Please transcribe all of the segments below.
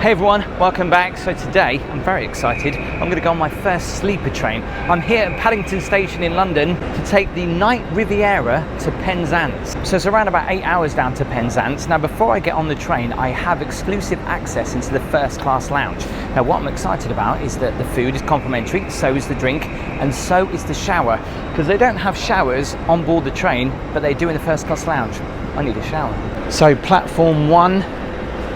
Hey everyone, welcome back. So today, I'm very excited. I'm going to go on my first sleeper train. I'm here at Paddington Station in London to take the Night Riviera to Penzance. So it's around about 8 hours down to Penzance. Now before I get on the train, I have exclusive access into the first class lounge. Now what I'm excited about is that the food is complimentary, so is the drink, and so is the shower. Because they don't have showers on board the train, but they do in the first class lounge. I need a shower. So platform 1,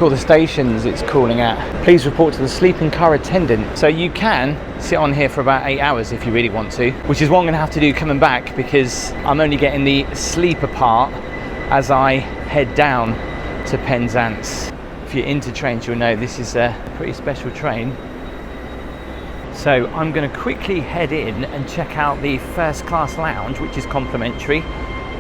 all the stations it's calling at. Please report to the sleeping car attendant. So you can sit on here for about 8 hours if you really want to, which is what I'm going to have to do coming back because I'm only getting the sleeper part as I head down to Penzance. If you're into trains, you'll know this is a pretty special train. So I'm going to quickly head in and check out the first class lounge, which is complimentary.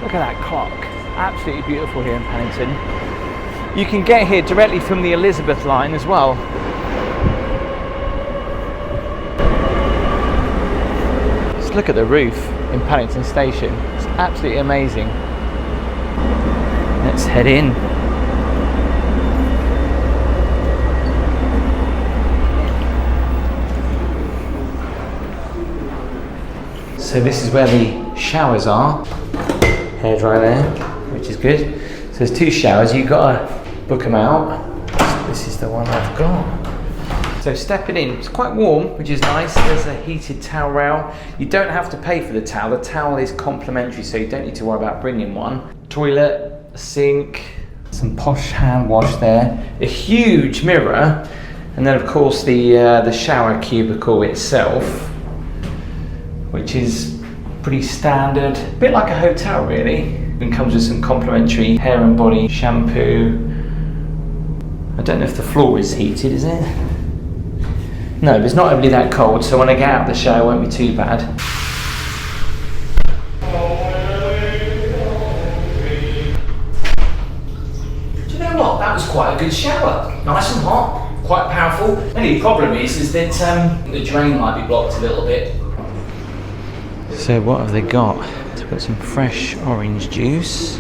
Look at that clock. Absolutely beautiful here in Paddington. You can get here directly from the Elizabeth line as well. Just look at the roof in Paddington Station. It's absolutely amazing. Let's head in. So this is where the showers are. Hairdryer there, which is good. So there's 2 showers. You've got to book them out. This is the one I've got. So stepping in, it's quite warm, which is nice. There's a heated towel rail. You don't have to pay for the towel. The towel is complimentary, so you don't need to worry about bringing one. Toilet, a sink, some posh hand wash there, a huge mirror, and then of course the shower cubicle itself, which is pretty standard, a bit like a hotel really. It comes with some complimentary hair and body shampoo. I don't know if the floor is heated, is it? No, but it's not really that cold, so when I get out of the shower it won't be too bad. Do you know what? That was quite a good shower. Nice and hot, quite powerful. The only problem is that the drain might be blocked a little bit. So what have they got? So we've got some fresh orange juice.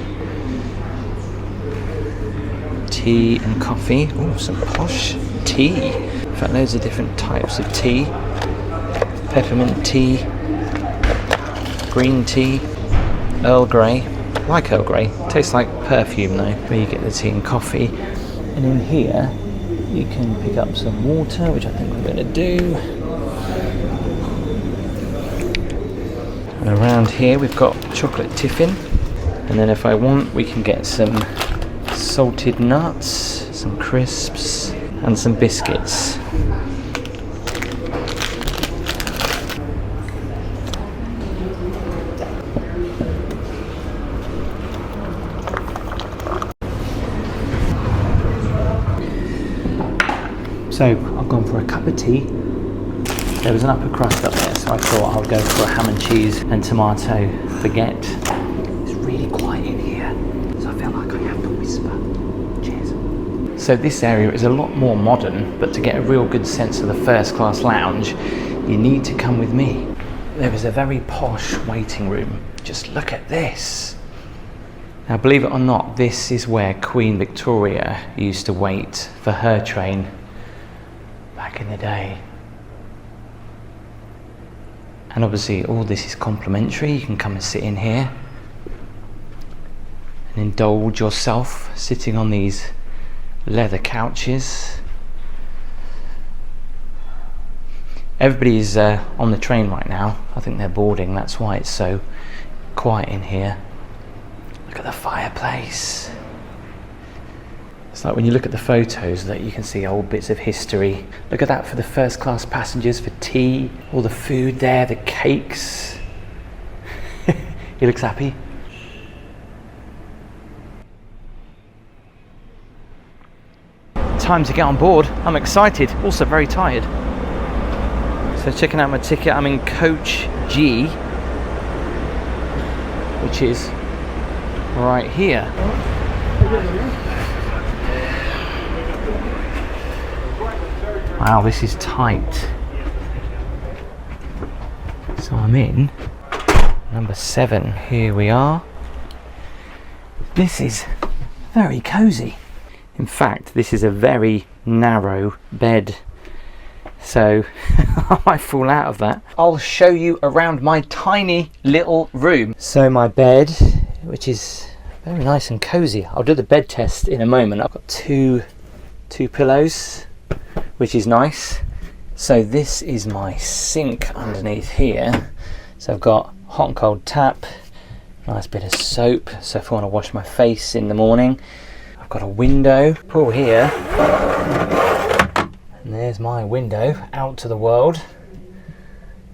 Tea and coffee. Oh, some posh tea. In fact, loads of different types of tea. Peppermint tea, green tea, Earl Grey. I like Earl Grey. Tastes like perfume though, where you get the tea and coffee. And in here, you can pick up some water, which I think we're going to do. And around here, we've got chocolate Tiffin. And then if I want, we can get some salted nuts, some crisps, and some biscuits. So I've gone for a cup of tea. There was an upper crust up there, so I thought I would go for a ham and cheese and tomato baguette. It's really quiet in here, so I feel like I have to whisper. Cheers. So this area is a lot more modern, but to get a real good sense of the first class lounge, you need to come with me. There is a very posh waiting room. Just look at this. Now believe it or not, this is where Queen Victoria used to wait for her train back in the day. And obviously all this is complimentary. You can come and sit in here and indulge yourself sitting on these leather couches. Everybody's on the train right now. I think they're boarding, that's why it's so quiet in here. Look at the fireplace. It's like when you look at the photos that you can see old bits of history. Look at that for the first class passengers, for tea, all the food there, the cakes. He looks happy. Time to get on board. I'm excited, also very tired. So checking out my ticket, I'm in coach G, which is right here. Wow, this is tight. So I'm in number 7. Here we are. This is very cozy. In fact, this is a very narrow bed, so I might fall out of that. I'll show you around my tiny little room. So my bed, which is very nice and cozy. I'll do the bed test in a moment. I've got two pillows, which is nice. So this is my sink underneath here. So I've got hot and cold tap, nice bit of soap, so if I want to wash my face in the morning. I've got a window, pull here, and there's my window out to the world.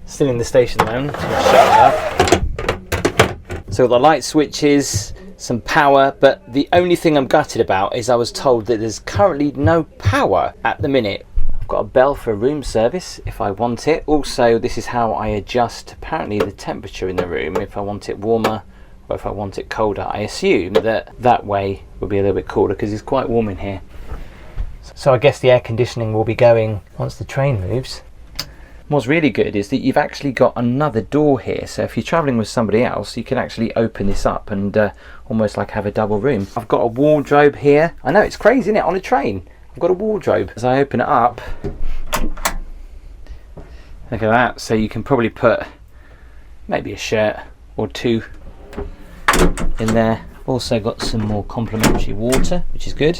Still in the station then, shut up. So the light switches, some power, but the only thing I'm gutted about is I was told that there's currently no power at the minute. I've got a bell for room service if I want it. Also, this is how I adjust apparently the temperature in the room, if I want it warmer or if I want it colder. I assume that way will be a little bit cooler because it's quite warm in here. So I guess the air conditioning will be going once the train moves. What's really good is that you've actually got another door here, so if you're travelling with somebody else you can actually open this up and almost like have a double room. I've got a wardrobe here. I know it's crazy, isn't it, on a train? I've got a wardrobe. As I open it up, look at that, so you can probably put maybe a shirt or two in there. Also got some more complimentary water, which is good.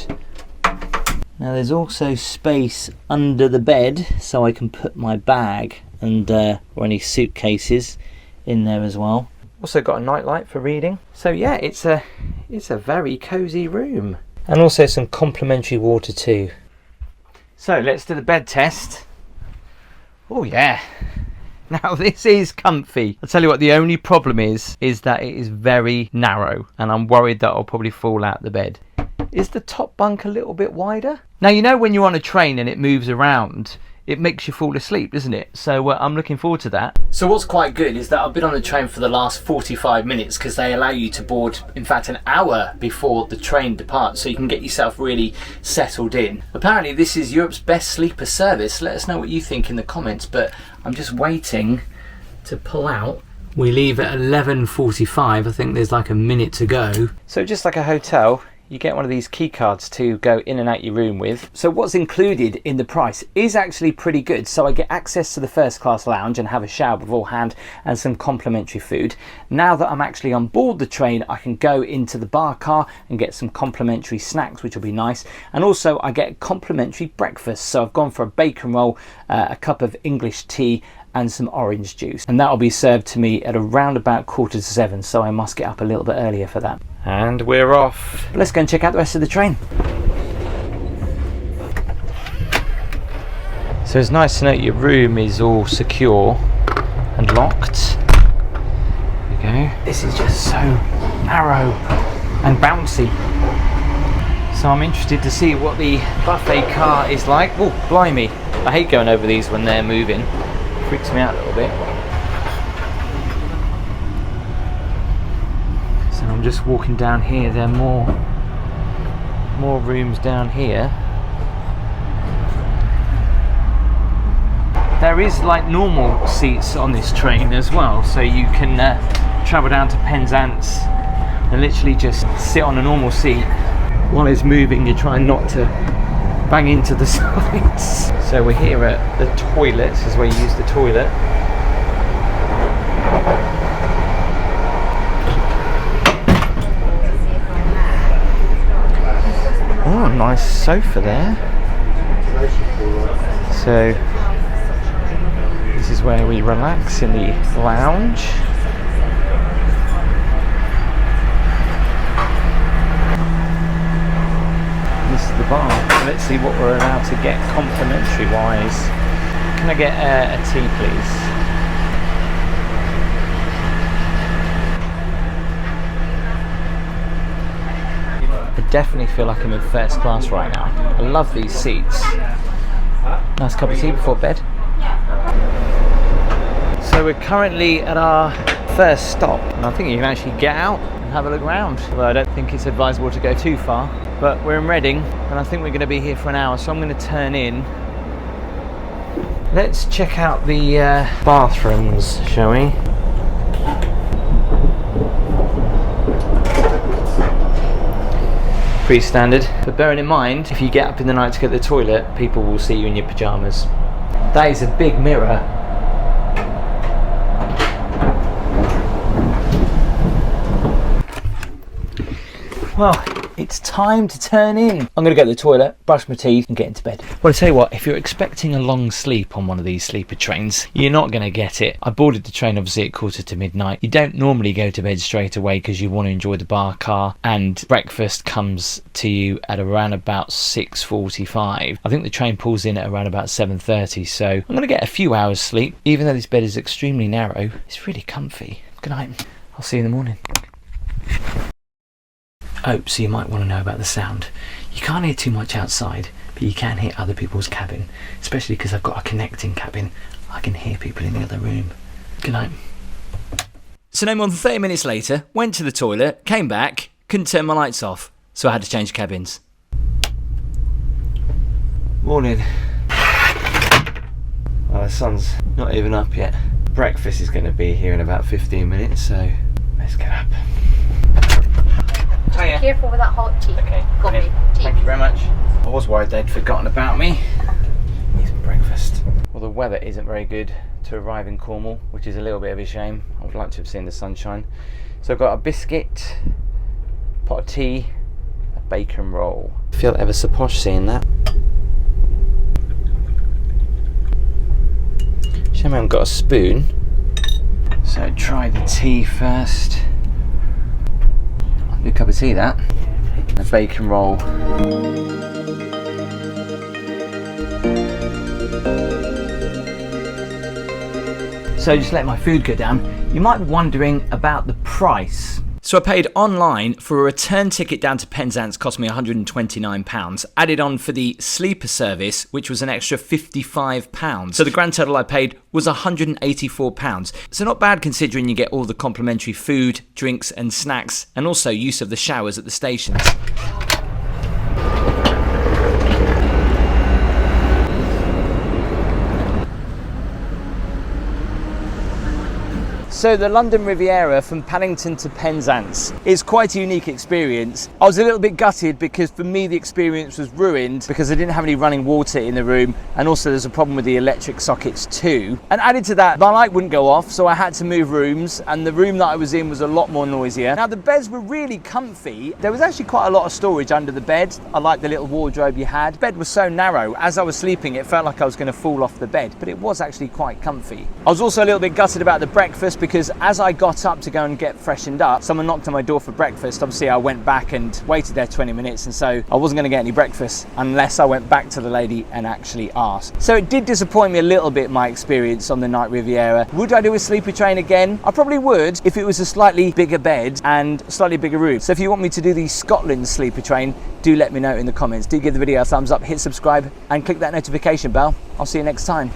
Now there's also space under the bed, so I can put my bag and or any suitcases in there as well. Also got a nightlight for reading. So yeah, it's a very cozy room. And also some complimentary water too. So let's do the bed test. Oh yeah. Now this is comfy. I'll tell you what, the only problem is that it is very narrow and I'm worried that I'll probably fall out the bed. Is the top bunk a little bit wider? Now you know when you're on a train and it moves around, it makes you fall asleep, doesn't it? So I'm looking forward to that. So what's quite good is that I've been on the train for the last 45 minutes because they allow you to board, in fact, an hour before the train departs, so you can get yourself really settled in. Apparently this is Europe's best sleeper service. Let us know what you think in the comments, but I'm just waiting to pull out. We leave at 11:45. I think there's like a minute to go. So just like a hotel, you get one of these key cards to go in and out your room with. So what's included in the price is actually pretty good. So I get access to the first class lounge and have a shower beforehand and some complimentary food. Now that I'm actually on board the train, I can go into the bar car and get some complimentary snacks, which will be nice. And also I get complimentary breakfast. So I've gone for a bacon roll, a cup of English tea and some orange juice. And that will be served to me at around about 6:45, so I must get up a little bit earlier for that. And we're off. Let's go and check out the rest of the train. So it's nice to know your room is all secure and locked. There we go. This is just so narrow and bouncy. So I'm interested to see what the buffet car is like. Oh, blimey. I hate going over these when they're moving. Freaks me out a little bit. So I'm just walking down here. There are more rooms down here. There is like normal seats on this train as well, so you can travel down to Penzance and literally just sit on a normal seat while it's moving. You're trying not to bang into the sides. So we're here at the toilet. This is where you use the toilet. Oh, a nice sofa there. So this is where we relax in the lounge. This is the bar. Let's see what we're allowed to get complimentary wise. Can I get a tea please? I definitely feel like I'm in first class right now. I love these seats. Nice cup of tea before bed. So we're currently at our first stop, and I think you can actually get out and have a look around. Although I don't think it's advisable to go too far. But we're in Reading, and I think we're going to be here for an hour, so I'm going to turn in. Let's check out the bathrooms, shall we? pretty standard. But bearing in mind, if you get up in the night to go to the toilet, people will see you in your pyjamas. That is a big mirror. Well, it's time to turn in. I'm gonna go to the toilet, brush my teeth and get into bed. Well, I tell you what, if you're expecting a long sleep on one of these sleeper trains, you're not gonna get it. I boarded the train obviously at midnight. You don't normally go to bed straight away because you want to enjoy the bar car, and breakfast comes to you at around about 6:45. I think the train pulls in at around about 7:30, so I'm gonna get a few hours sleep. Even though this bed is extremely narrow, it's really comfy. Good night. I'll see you in the morning. Oh, so you might want to know about the sound. You can't hear too much outside, but you can hear other people's cabin, especially because I've got a connecting cabin. I can hear people in the other room. Good night. So no more than 30 minutes later, went to the toilet, came back, couldn't turn my lights off, so I had to change cabins. Morning. Well, the sun's not even up yet. Breakfast is going to be here in about 15 minutes, so let's get up. Hiya. Careful with that hot tea. Okay, Coffee. Thank you very much. I was worried they'd forgotten about me. Need some breakfast. Well, the weather isn't very good to arrive in Cornwall, which is a little bit of a shame. I would like to have seen the sunshine. So I've got a biscuit, pot of tea, a bacon roll. I feel ever so posh seeing that. Shame I haven't got a spoon. So try the tea first. Good cup of tea, that. A bacon roll. So just let my food go down. You might be wondering about the price. So I paid online for a return ticket down to Penzance, cost me £129. Added on for the sleeper service, which was an extra £55. So the grand total I paid was £184. So not bad considering you get all the complimentary food, drinks and snacks, and also use of the showers at the stations. So the London Riviera from Paddington to Penzance is quite a unique experience. I was a little bit gutted because for me the experience was ruined because I didn't have any running water in the room, and also there's a problem with the electric sockets too. And added to that, my light wouldn't go off, so I had to move rooms, and the room that I was in was a lot more noisier. Now the beds were really comfy. There was actually quite a lot of storage under the bed. I liked the little wardrobe you had. The bed was so narrow, as I was sleeping it felt like I was going to fall off the bed, but it was actually quite comfy. I was also a little bit gutted about the breakfast because as I got up to go and get freshened up, someone knocked on my door for breakfast. Obviously I went back and waited there 20 minutes, and so I wasn't going to get any breakfast unless I went back to the lady and actually asked. So it did disappoint me a little bit, my experience on the Night Riviera. Would I do a sleeper train again? I probably would if it was a slightly bigger bed and slightly bigger room. So if you want me to do the Scotland sleeper train, do let me know in the comments. Do give the video a thumbs up, hit subscribe and click that notification bell. I'll see you next time.